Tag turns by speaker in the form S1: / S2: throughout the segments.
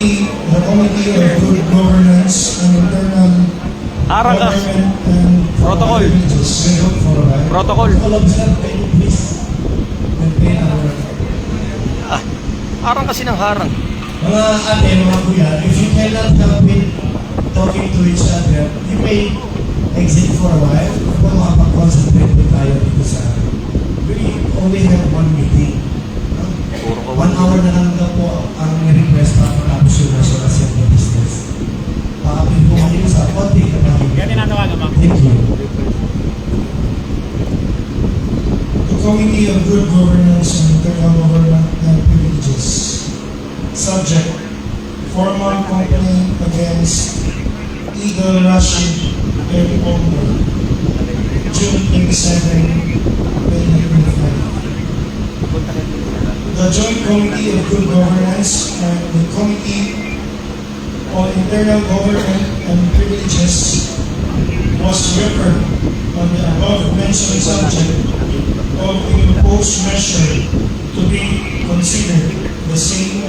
S1: the Committee of Good Governance and Internal
S2: Harang ka.
S1: Government and
S2: Protocol. Protocol. Harang kasi ng harang.
S3: Mga ate, mga kuya, if you cannot help it talking to each other, you may exit for a while kung makapag-concentrate po tayo dito sa we only have one meeting. 1 hour na lang daw po ang request para matapos yung national assembly business. Pakapin po kami sa konti kapag. Thank you.
S1: The Committee of Good Governance and Internal Government and Privileges. Subject: formal complaint against Eagle Rashid El Omar, June 27, 2025. The Joint Committee of Good Governance and the Committee on Internal Government and Privileges was referred on the above-mentioned subject of the proposed measure to be considered the same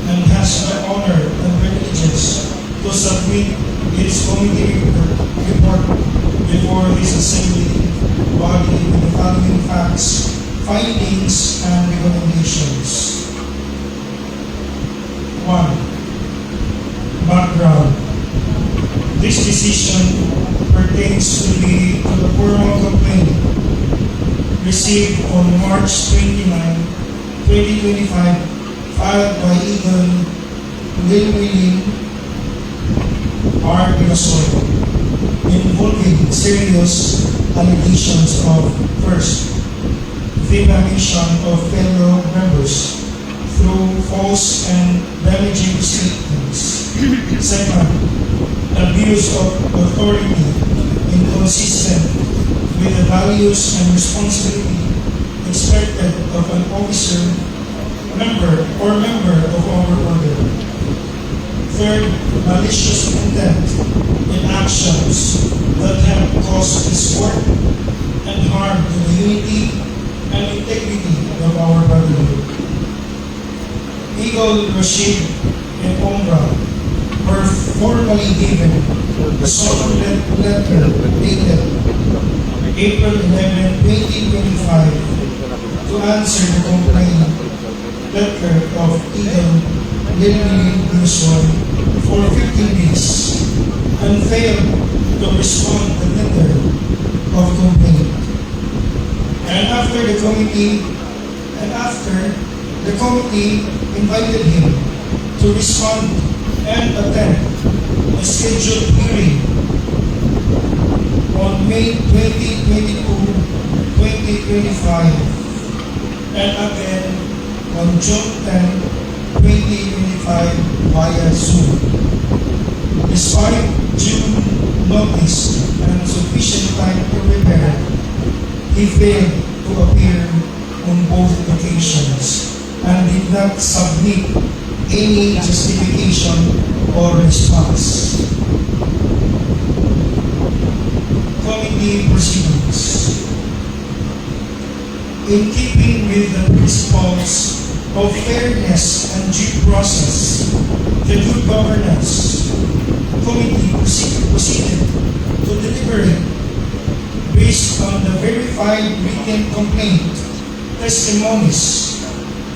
S1: and has the honor and privileges to submit its committee report before this assembly body with the following facts, findings, and recommendations. 1. Background. This decision pertains to the formal complaint received on March 29, 2025, filed by Eagle Lilwilin R. Pinosoy, involving serious allegations of, first, defamation of fellow members through false and damaging statements. Second, abuse of authority inconsistent with the values and responsibility expected of an officer, member of our order. Third, malicious intent in actions that have caused discord and harm to the unity and integrity of our brotherhood. Eagle Rashid and Omra were formally given a solemn letter dated April 11, 2025 to answer the complaint letter of Eagle Lilwilin Pinosoy for 15 days and failed to respond to the letter of complaint. And after the committee invited him to respond and attend a scheduled hearing on May 2022, 2025, and again on June 10, 2025 via Zoom. Despite due notice and sufficient time to prepare, he failed to appear on both occasions and did not submit any justification or response. Committee proceedings. In keeping with the principles of fairness and due process, the good governance, committee proceeded to deliberate based on the verified written complaint, testimonies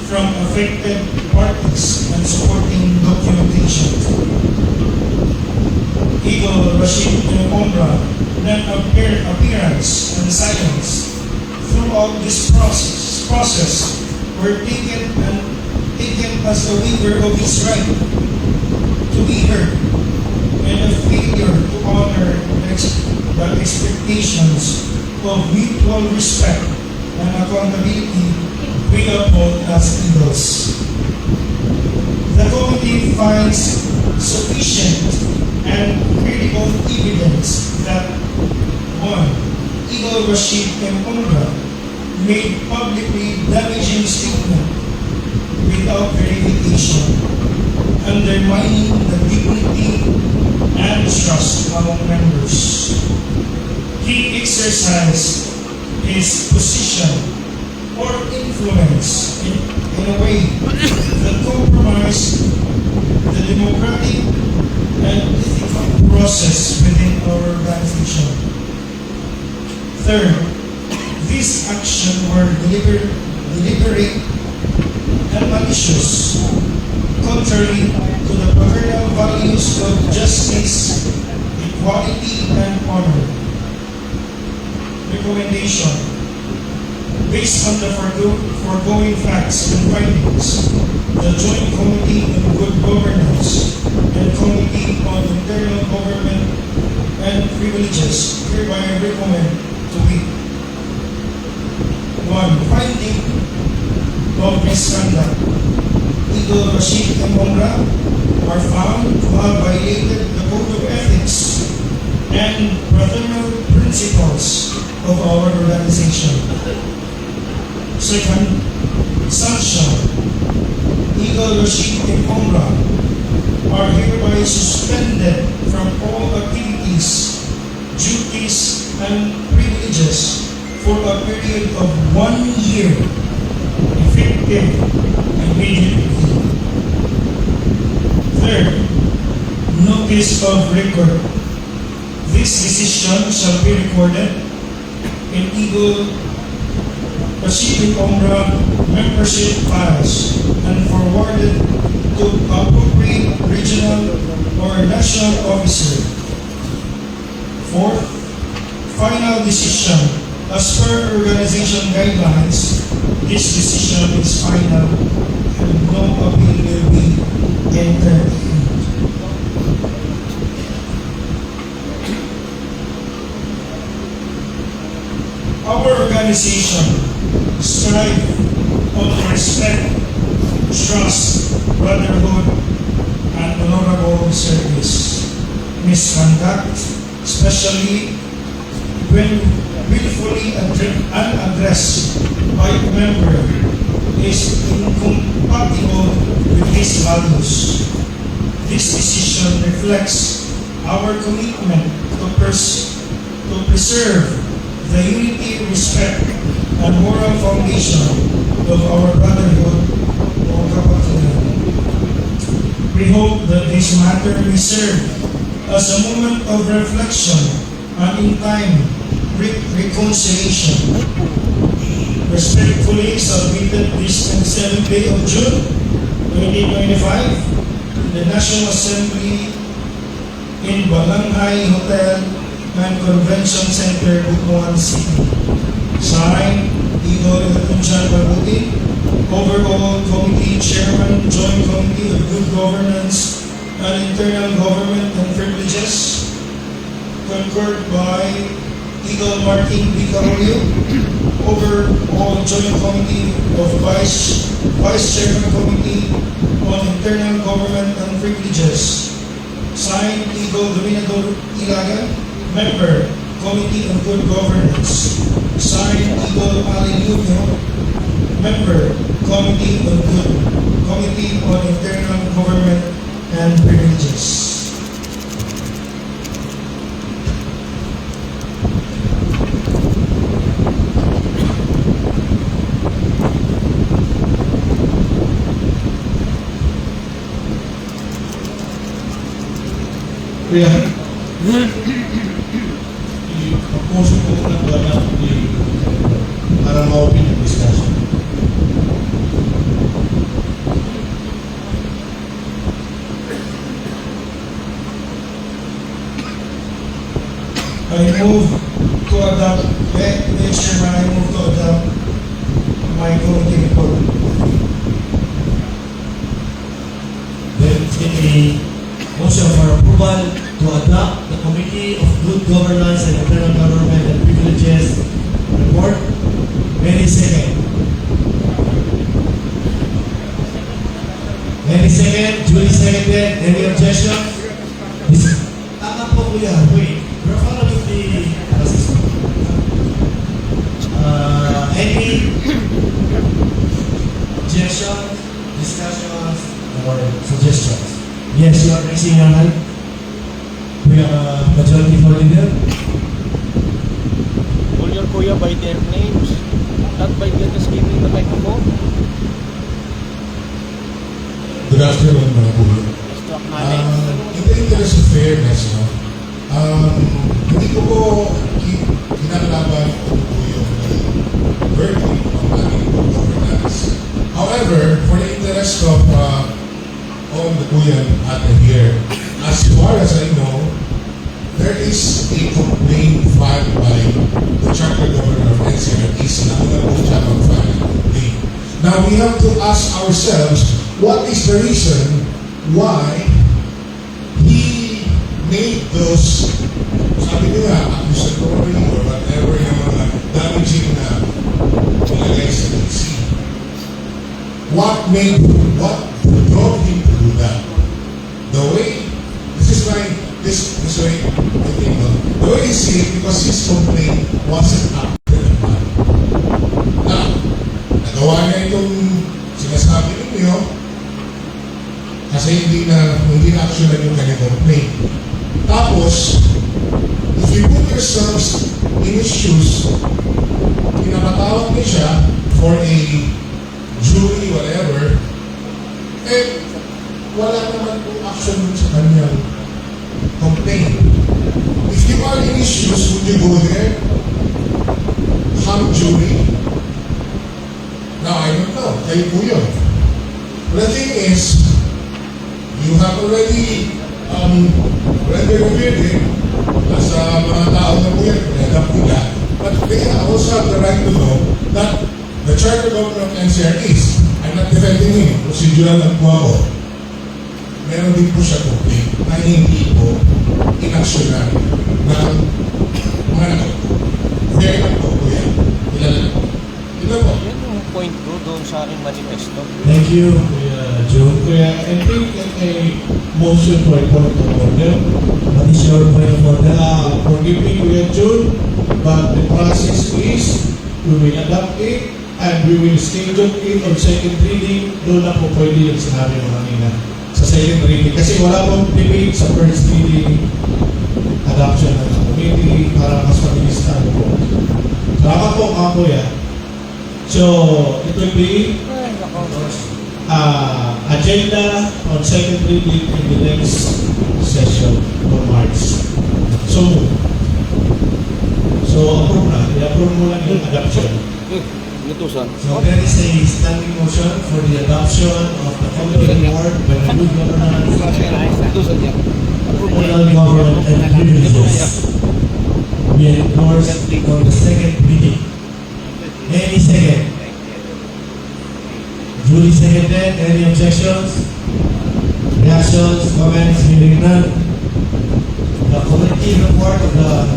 S1: from affected parties and supporting documentation. Eagle Rashid and Omra appearance and silence throughout this process were taken as a waiver of his right to be heard and a failure to honor the expectations of mutual respect and accountability we uphold as Eagles. The committee finds sufficient and credible evidence that 1. Eagle Rashid and Omra made publicly damaging statement without verification, undermining the dignity and trust among members. He exercised his position or influence in a way that compromised the democratic and ethical process within our organization. Third, these actions were deliberate and malicious, contrary to the fraternal values of justice, equality, and honor. Recommendation. Based on the foregoing facts and findings, the Joint Committee on Good Governance and Committee on Internal Government and Privileges hereby recommend to be 1. Finding of misconduct. Eagle Rashid and Monra are found to have violated the Code of Ethics and fraternal principles of our organization. Second, sanction. Eagle Rashid and Monra are hereby suspended from all activities, duties, and privileges for a period of 1 year, effective immediately. Third, notice of record. This decision shall be recorded in Eagle Pacific Umbra membership files and forwarded to appropriate regional or national officer. Fourth, final decision. As per organization guidelines, this decision is final and no appeal will be entertained. Our organization strive on respect, trust, brotherhood, and honorable service. Misconduct, especially when willfully unaddressed by a member, is incompatible with these values. This decision reflects our commitment to preserve the unity, respect, and moral foundation of our brotherhood or kapatiran. We hope that this matter will serve as a moment of reflection and in time reconciliation. Respectfully submitted this 27th day of June 2025 in the National Assembly in Balanghay Hotel and Convention Center, Butuan City. Signed, Eagle Electrician Babuti, Overall Committee Chairman, Joint Committee of Good Governance and Internal Government and Privileges, concurred by Eagle Martin B. Carolio, Overall Joint Committee of Vice Chairman Committee on Internal Government and Privileges. Signed, Eagle Dominador Ilagan, Member, Committee on Good Governance. Signed, Eagle Ali Lubio, Member, Committee on Internal Government and Privileges.
S4: Kaya, i-propose ko ng wala para ma-open yung discussion.
S1: I move to adopt, Chairman, I move to adopt my committee report.
S3: There is a motion for approval to adopt the Committee of Good Governance and Internal Government and Privileges report. Any second? Any second? Duly seconded. Any objection? Tama po kuya. Wait. We're following the process. Any objection, discussions, or suggestions? Yes, you are raising your hand. We are majority for leader.
S2: Call your kuya by their names, not by just giving the microphone.
S4: Good afternoon, mga kuya.
S2: Instruction
S4: fairness, no? Hindi ko po kinakalaban kung po yung verdict ng ating good governance. However, for the interest of all the Kuya Ate here, as far as I know, there is a complaint filed by the Charter Governor of NCR East na po siya mag-file a complaint. Now, we have to ask ourselves, what is the reason why he made those, sabi niyo nga, accusatory or whatever yung mga damaging na nilagay sa DC. What drove him to do that? The way, this way, I think, the way he see it, because his complaint wasn't acted upon. Now, nagawa niya itong sinasabi ninyo, kasi hindi na actionan yung kanyang complaint. Tapos, if you put yourselves in his shoes, pinapatawag niya siya for a jury, whatever, eh, wala naman po action sa kanyang complaint. If you are in his shoes, would you go there? Hung jury? Now, I don't know. Kayo po yun. But the thing is, you have already rendered a verdict sa mga tao na po yan, pinagap nila. But they also have the right to know that the Charter Governor of NCR East, I'm not defending him, procedural lang po ako. Meron din po siya complaint na hindi po inaksyonan ng mga nagpo. Very lang po po yan. Ilan lang po. Ilan po?
S2: Yan yung point ko doon sa aking manifesto.
S3: Thank you,
S4: Kuya Joe. Kuya, I think a motion for a point of order.
S3: what is your point of order?
S4: Forgive me, Kuya Joe, but the process is we will adopt it and we will schedule it on second reading. Doon na po pwede yung sinabi mo kanina. Sa second reading. Kasi wala pong debate sa first reading, adoption ng committee, para mas mabilis tayo po. Salamat po mga kuya. So, it will be agenda on second reading in the next session of March. So approve na. I-approve mo lang yung adoption.
S2: Lutusan.
S3: So there is a standing motion for the adoption of the committee report by the good governance,
S2: Lutusan yan.
S3: criminal government and privileges. We endorse on the second reading. Any second? Duly seconded. Any objections? Reactions? Comments? Hearing none. The committee report of the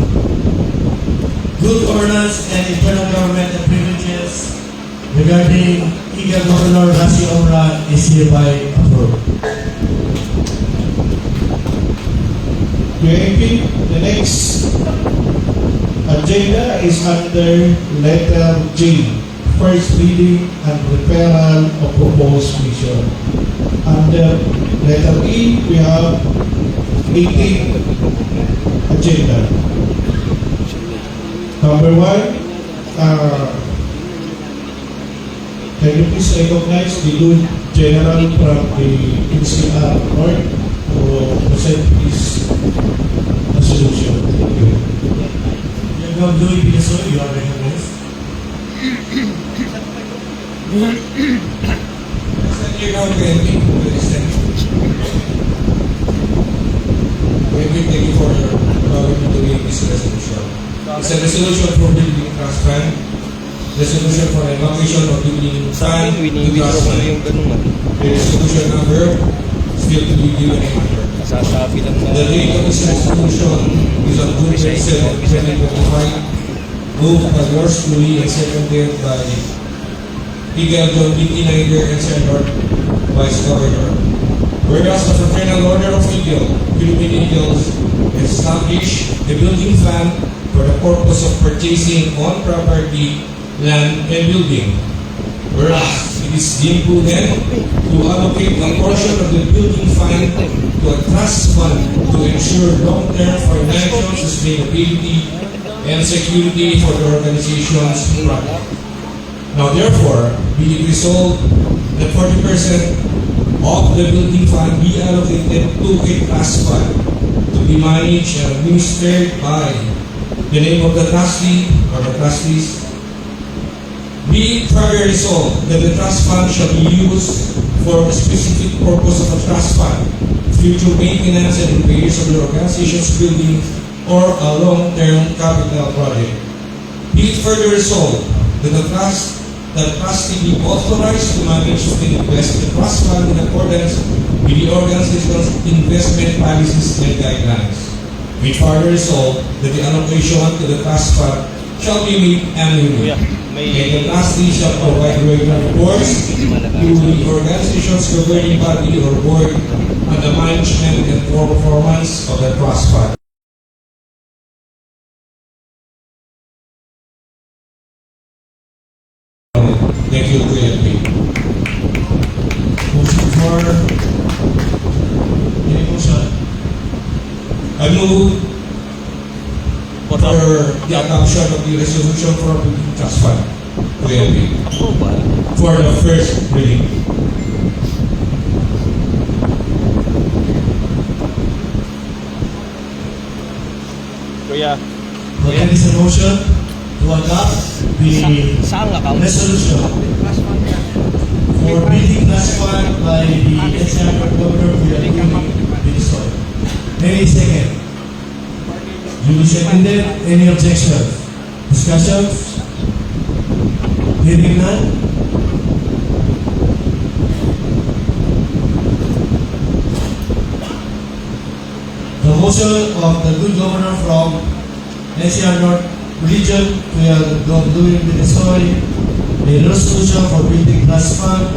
S3: good governance and internal government and privileges regarding Eagle Governor Rasi Omra is hereby approved.
S4: UAP, the next agenda is under letter J, first reading and referral of proposed mission. Under letter E, we have 18 agenda. Number 1, can you please recognize the good general from the NCR North to present this resolution? Thank you.
S3: You go Louis Picasso, you are recognized.
S5: Thank you, President. Thank you for allowing me to read this resolution. It's a resolution for building trust fund, resolution for evacuation of building
S2: Sa akin,
S5: fund to
S2: winibidro
S5: trust
S2: ko na
S5: fund.
S2: yung ganun.
S5: The resolution number still to be given in order.
S2: Nasasabi lang na.
S5: The date of this resolution is on June 27, 2025, moved by yours truly and seconded by Miguel John B. Tinager and Senator Vice Governor. Whereas the Fraternal Order of Eagle, Philippine Eagles, established the building fund for the purpose of purchasing on property, land, and building. Whereas it is deemed prudent to allocate a portion of the building fund to a trust fund to ensure long-term financial sustainability and security for the organization's project. Now therefore, be it resolved that 40% of the building fund be allocated to a trust fund to be managed and administered by the name of the trustee or the trustees. Be it further resolved that the trust fund shall be used for the specific purpose of a trust fund, future maintenance and repairs of the organization's building or a long-term capital project. Be it further resolved that the trustee be authorized to manage and invest the trust fund in accordance with the organization's investment policies and guidelines. Be it further resolved that the allocation to the trust fund shall be made annually.
S2: Kuya, may...
S5: And the trustee shall provide regular reports to the organization's governing body or board on the management and performance of the trust fund. Thank you, Kuya P.
S3: Motion for any motion.
S5: I move
S2: For
S5: for the adoption of the resolution for the trust fund. Kuya P.
S2: approval.
S5: For the first reading.
S2: Kuya,
S3: So there is a motion to adopt the
S2: saan account?
S3: resolution for building trust fund by the NCR Governor Bill. Any second? Duly seconded. Any objections? Discussions? Hearing none? The motion of the good governor from NCR North Region, we are doing the story. The resolution for building trust fund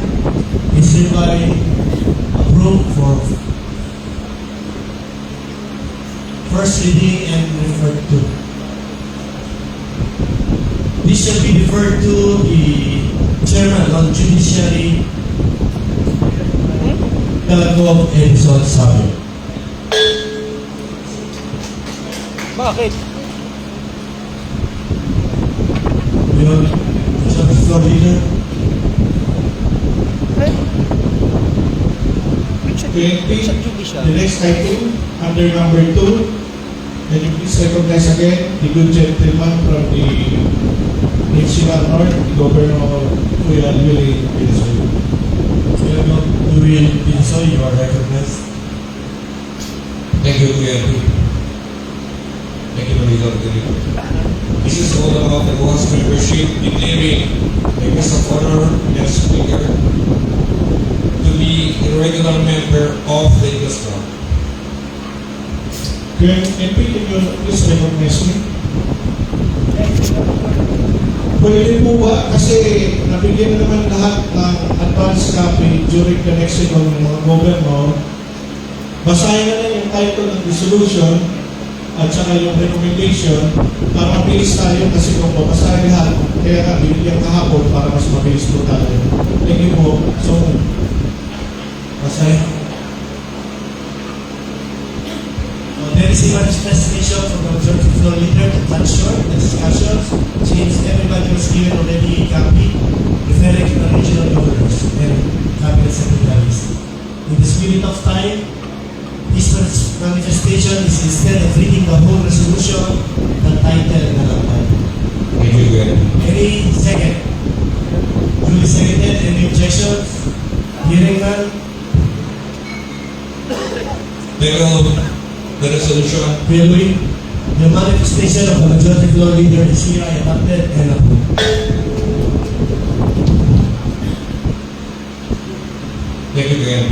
S3: is hereby approved for first reading and referred to. This shall be referred to the chairman of the judiciary, Talagov Edison Sabio.
S2: Bakit?
S3: Yun, sa floor leader.
S2: Sa judicial.
S6: The next item, under number 2, can you please recognize again the good gentleman from the NCR North, the Governor of Kuya Willie Venezuela.
S3: You will be so you are recognized.
S5: Thank you, Kuya P. Thank you, Mayor Director. This is all about the board's membership declaring the guest of honor and speaker to be a regular member of the Eagles Club.
S6: Kuya MP, can you please recognize me? Pwede po ba? Kasi nabigyan na naman lahat ng advance copy during the next ng mga governor. Basahin na lang yung title ng resolution at saka yung recommendation para mabilis tayo kasi kung babasahin lahat, kaya nga binigyan kahapon para mas mabilis po tayo. Thank you po. So,
S3: Masay. There is a manifestation from the majority floor leader to cut short the discussions since everybody was given already a copy referring to the regional governors and cabinet secretaries. In the spirit of time, this manifestation is instead of reading the whole resolution, the title and the title.
S5: Thank you, Kuya P.
S3: Any second? Duly seconded. Any objections? Hearing none?
S5: Take of the resolution.
S3: Clearly, the manifestation of the majority floor leader is hereby adopted and approved.
S5: Thank you, Kuya P.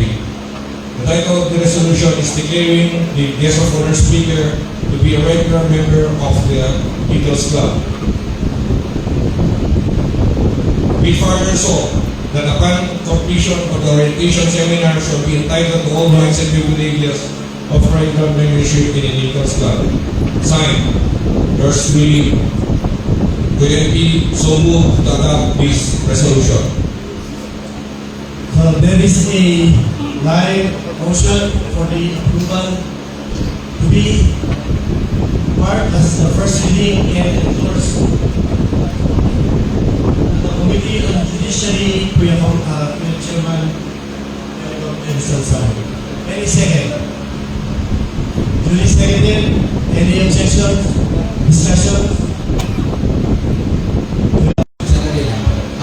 S5: The title of the resolution is declaring the guest of honor speaker to be a regular member of the Eagles Club. Be further so that upon completion of the orientation seminar shall be entitled to all rights and privileges of regular membership in an Eagles Club. Signed, yours truly, Kuya P. So moved to adopt this resolution.
S3: So there is a live motion for the approval to be part as the first reading and endorsed. The Committee on Judiciary, Kuya Chairman, Edison Sabio. Any second? Duly seconded. Any objection? Discussion?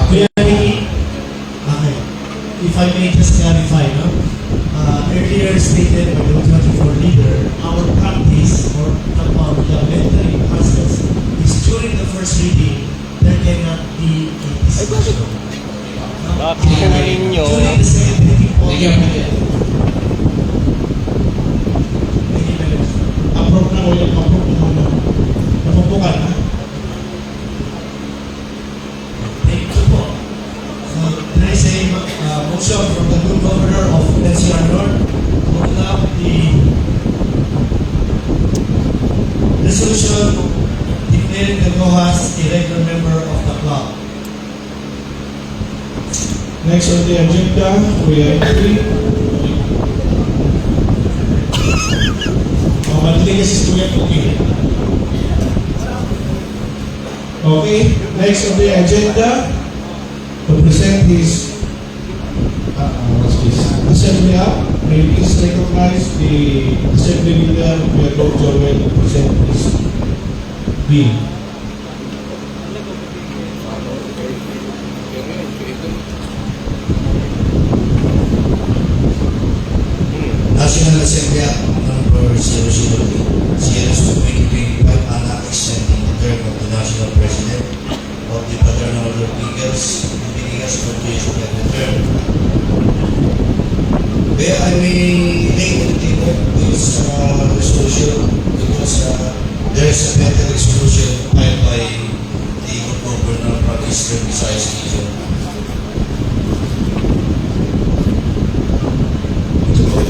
S3: Kuya Ricky? Okay. If I may just clarify, no? Earlier stated by the 24 leader, our practice or parliamentary process is during the first reading, there cannot be a discussion.
S2: Bakit po ninyo?
S3: During the second reading po,
S6: Approve na ko yung approve na muna. Napupukan ha?
S3: thank you po. So, there is a motion from the good governor of NCR North to adopt the resolution declaring the Gohas a regular member of the club.
S6: Next on the agenda, Kuya Henry. Madali kasi si Kuya Henry. Okay, next on the agenda, to present his, what's this? Assembly Act. May you please recognize the Assembly Leader, Kuya Dr. Joel, to present his bill.
S7: National Assembly Act number 002 anak extending the term of the national president of the Paternal Order of Eagles and Binigas for 2 years of the term. Where I may link this resolution because there is a better resolution filed by the governor from Eastern Visayas region.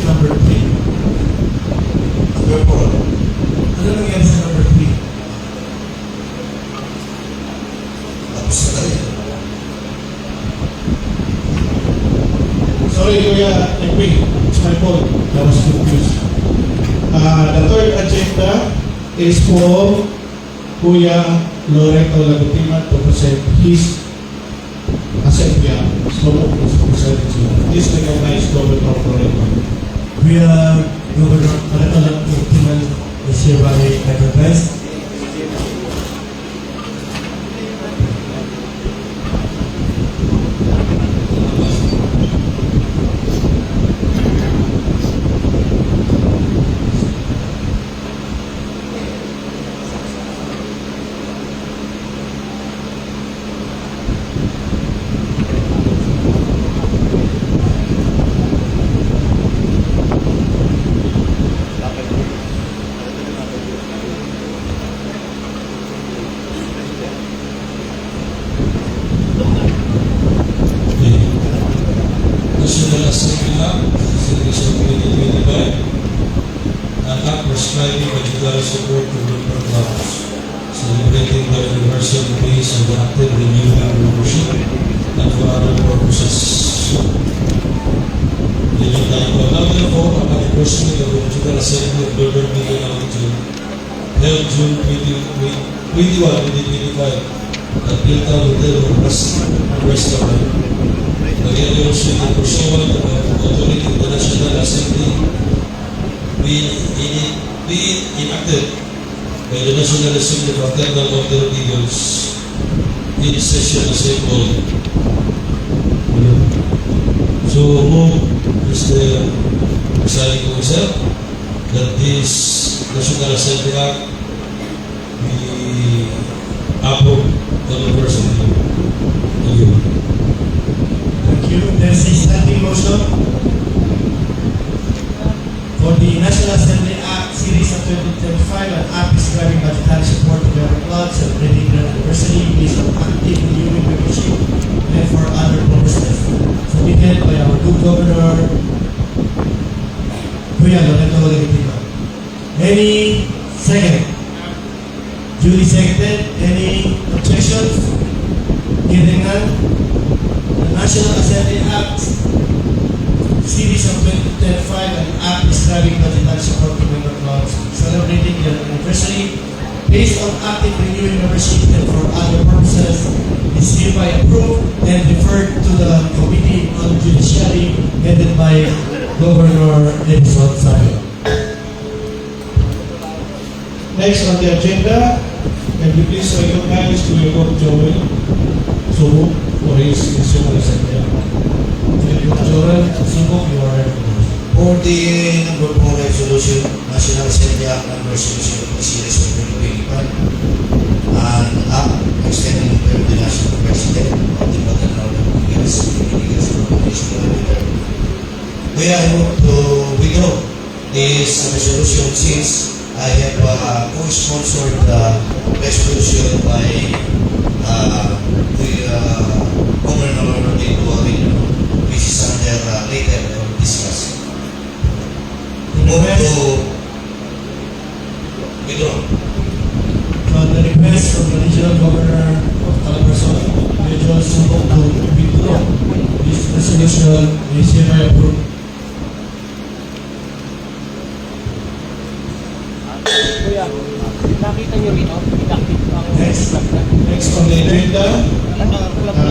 S3: Number 3.
S7: Number 4.
S3: Ano nangyari sa number 3?
S7: Tapos na tayo.
S6: Sorry, Kuya Henry. It's my fault. I was confused. The third agenda is for Kuya Loreto Lagutiman to present his assembly. So, please recognize Governor Loreto.
S3: Kuya Governor Malatalang Optimal is hereby recognized.
S5: National Assembly Act, Section 2025, an act prescribing budgetary support to different clubs, celebrating the anniversary based on the active renewing membership and for other purposes. In the time of therefore, an anniversary of the Digital Assembly of Burger Media Council held June 21, 2025 at Piltown Hotel Restaurant. Together also in pursuant of authority of the National Assembly being enacted by the National Assembly of Paternal Order of Eagles in session assembled. So move Mr. Sali Komisar that this National Assembly Act be approved on the first reading. Thank you.
S3: Thank you. There's a standing motion for the National Assembly Act Series of 2025 and Act describing budgetary support to member clubs and celebrating their anniversary based on active renewing membership and for other purposes. Submitted by our good governor, Kuya Loreto Lagutiman. Any second? Duly seconded. Any objections? Hearing none. The National Assembly Act Series of 2025 and Act describing budgetary support to member clubs celebrating their anniversary based on active renewing membership and for other purposes is hereby approved and referred to the Committee on Judiciary headed by Governor Edison Sayo.
S6: Next on the agenda, can we please recognize Kuya Bob Joel Subo for his instrumental assembly. Joel Subo, you are recognized.
S7: For the number 4 resolution, National Assembly Act number 003 series of 2025, an act extending the term of the national president of the Bataan Northern Eagles, we are able to withdraw this resolution since I have co-sponsored the resolution by Governor Rodrigo Avino, which is under later discussed. Move to withdraw.
S3: On the request from the regional governor of Calabarzon, Regional Subo to withdraw this resolution is hereby approved.
S2: Kuya, nakita niyo rito?
S6: Next on the agenda,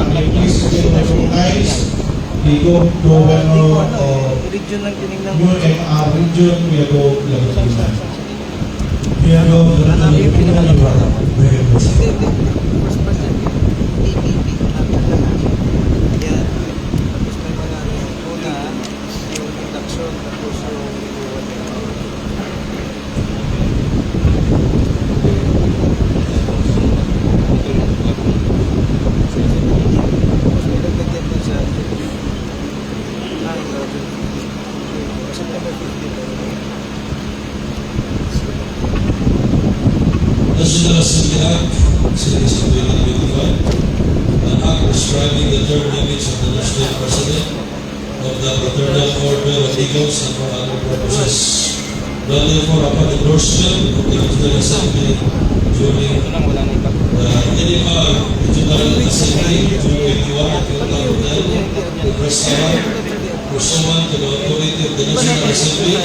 S6: may please recognize the Governor of
S2: Region lang tinignan
S6: New MR Region, Kuya Bob Laguna.
S3: Kuya Bob, you are very much.
S5: National Assembly Act, Series of 2025, an act prescribing the term limits of the national president of the Fraternal Order of Eagles and for other purposes. Now therefore, upon endorsement of the National Assembly during the NMR Regional Assembly June 21, 2010, the Press Hour, pursuant to the authority of the National Assembly,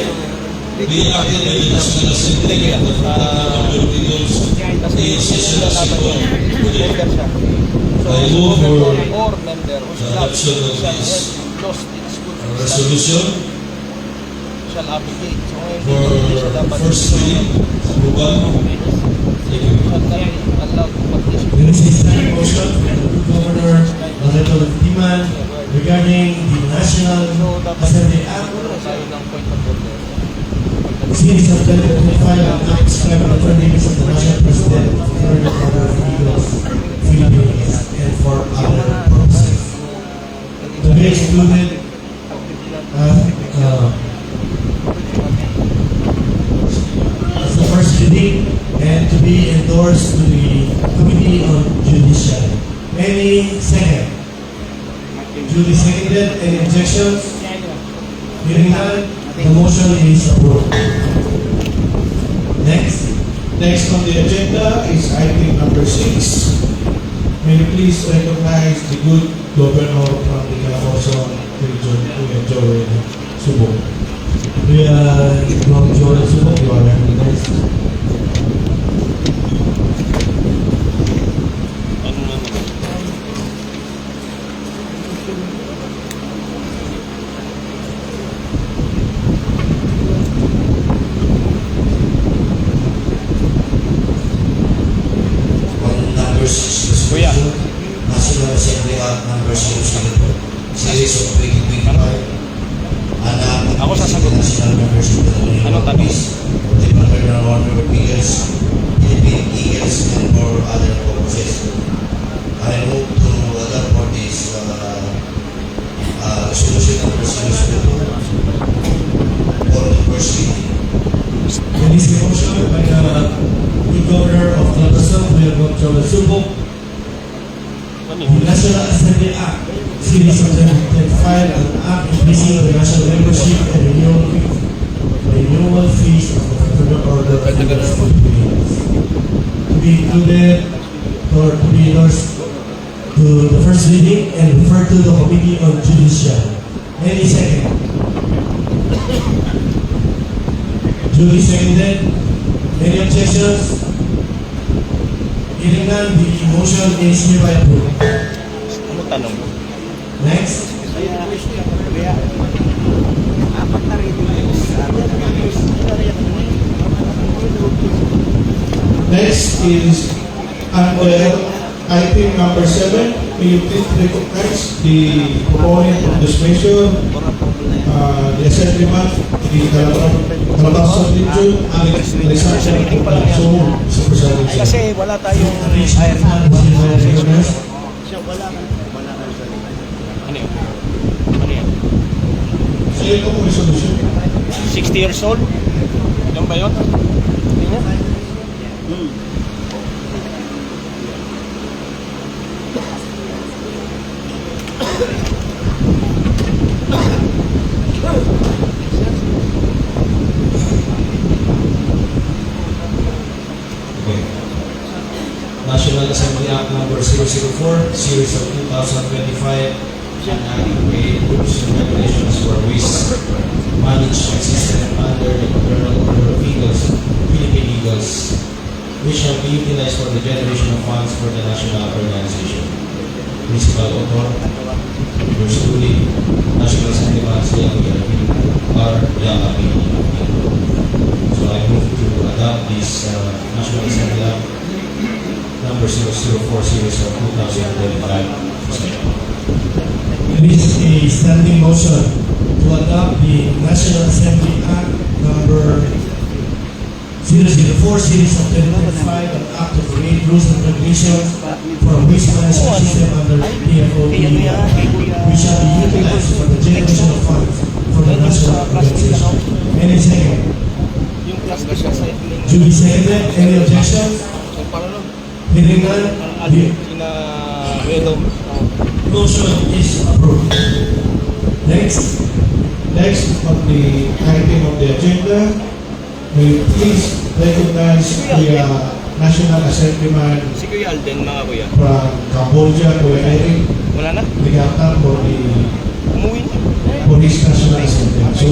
S5: be acted by the National Assembly of the Fraternal Order of Eagles in session as simple today. I move for the adoption of this resolution
S2: shall abdicate.
S5: for first reading, approval. Thank you.
S3: There is a standing motion from the Governor Loreto Timan regarding the National Assembly Act Series of 2025 and Act describing the term limits of the national president of the Fraternal Order of Eagles, Philippines, and for other purposes. To be excluded as the first reading and to be endorsed to the Committee on Judiciary. Any second? Duly seconded. Any objections? Hearing none, the motion is approved.
S6: Next on the agenda is item number 6. May you please recognize the good governor from the Calabarzon region, Kuya Joel Subo.
S3: We are from Joel Subo, you are recognized.
S7: On number 6 resolution, National Assembly Act number 004 series of 2025, an act
S2: Ako sasagot.
S7: national membership of the Union
S2: Anong
S7: of
S2: tabi?
S7: Peace of the Fraternal Order of Eagles, Philippine Eagles, and for other purposes. I move to adopt for this resolution number 002 for the first reading.
S3: There is a motion by the good governor of Calabarzon, Mayor Joel Subo, the National Assembly Act, Series of 2025, an act increasing the national membership and renewal fees of the Fraternal Order of Eagles Philippines. To be included or to be endorsed to the first reading and refer to the Committee on Judiciary. Any second? Duly seconded. Any objections? Hearing none, the motion is hereby approved.
S2: Ano tanong mo?
S3: Next.
S6: is under item number 7. May you please recognize the proponent of this measure, the Assemblyman, the Calabarzon Region, Alex Alexander. So, Mr. President.
S2: Kasi wala tayong
S3: Rich
S2: higher
S3: man, recognize.
S2: siya, wala ka. Ano yun? Ano yan?
S6: So, ito po resolution.
S2: 60 years old? Yan ba yun? Hindi niya?
S5: Okay. National Assembly Act Number 004, Series of 2025, and create rules and regulations for waste management system under the Internal Order of Eagles, Philippine Eagles, which shall be utilized for the generation of funds for the national organization. Principal Author, yours truly, National Assembly R. Yamapi. So I move to adopt this National Assembly Act number 004 series of 2025.
S3: There is a standing motion to adopt the National Assembly Act number 004 series of 2025, an act to create rules and regulations for a waste management system under PFOE, which shall be utilized for the generation of funds for the national organization. Any second?
S2: Yung class ka siya sa itlog.
S3: Duly seconded. Any objections?
S2: Yung parang
S3: Hearing none, the
S2: sina Wedom.
S3: motion is approved. Next.
S6: Next on the item of the agenda, may you please recognize the National Assemblyman
S2: Si Kuya Alden, mga kuya.
S6: from Cambodia, Kuya Eric,
S2: Wala na?
S6: Ligatan for the
S2: Umuwi na.
S6: Police National Assembly. So,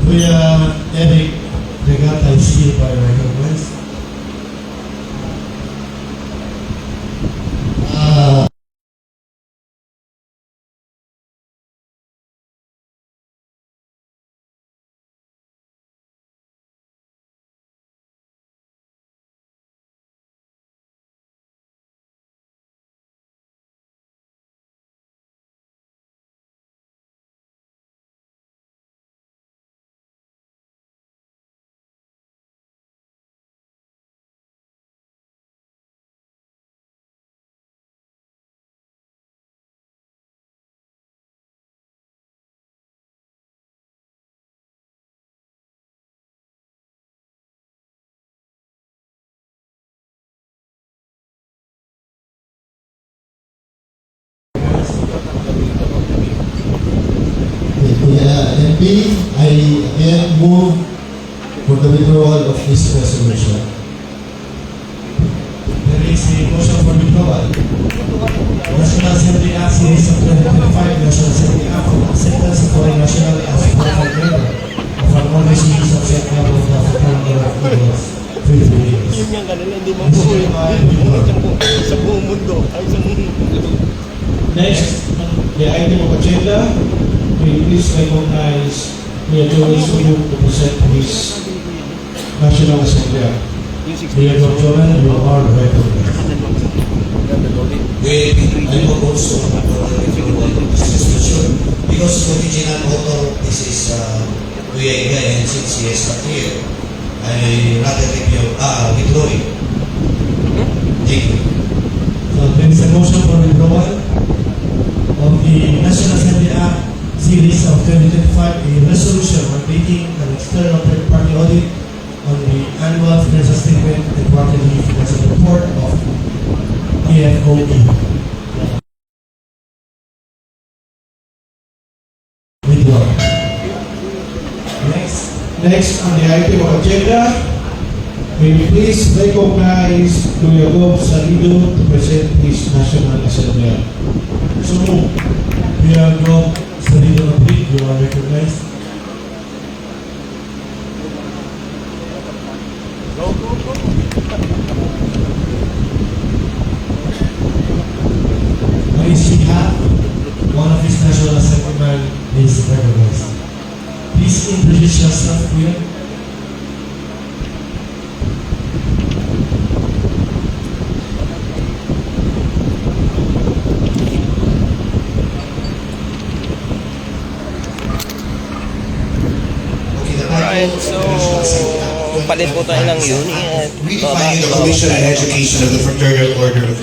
S3: Kuya Eric Regata is here by recognized. MP, I again move for the withdrawal of this resolution. There is a motion for withdrawal. National Assembly Act Series of 2025, National Assembly Act for acceptance of foreign national as foreign member of an overseas subject level of the Federal of Eagles, Philippines.
S2: Yun yung kanila, hindi mo buhay. Sa buong mundo. Ay, sa mundo.
S6: next, the item of agenda, may you please recognize Mayor Joel Suyo to present his National Assembly Act.
S2: Yung 60
S3: Mayor
S2: years old.
S3: Joel, you are recognized.
S7: I propose to approve the renewal of this resolution because the original author of this is Kuya Iga, and since he is not here, I rather withdraw it. Thank you.
S3: So there is a motion for withdrawal of the National Assembly Act Series of 2025, a resolution mandating an external third-party audit on the annual financial statement and quarterly financial report of PFOE. Withdraw.
S6: Next on the item of agenda, may we please recognize Kuya Bob Salido to present his National Assembly Act.
S3: So move. We are Globe Salido Madrid, you are recognized. Maris Siha, one of his National Assemblyman, is recognized. Please introduce yourself, Kuya.
S2: So, palit po tayo ng unit.
S7: Redefining the commission and education of the Fraternal Order of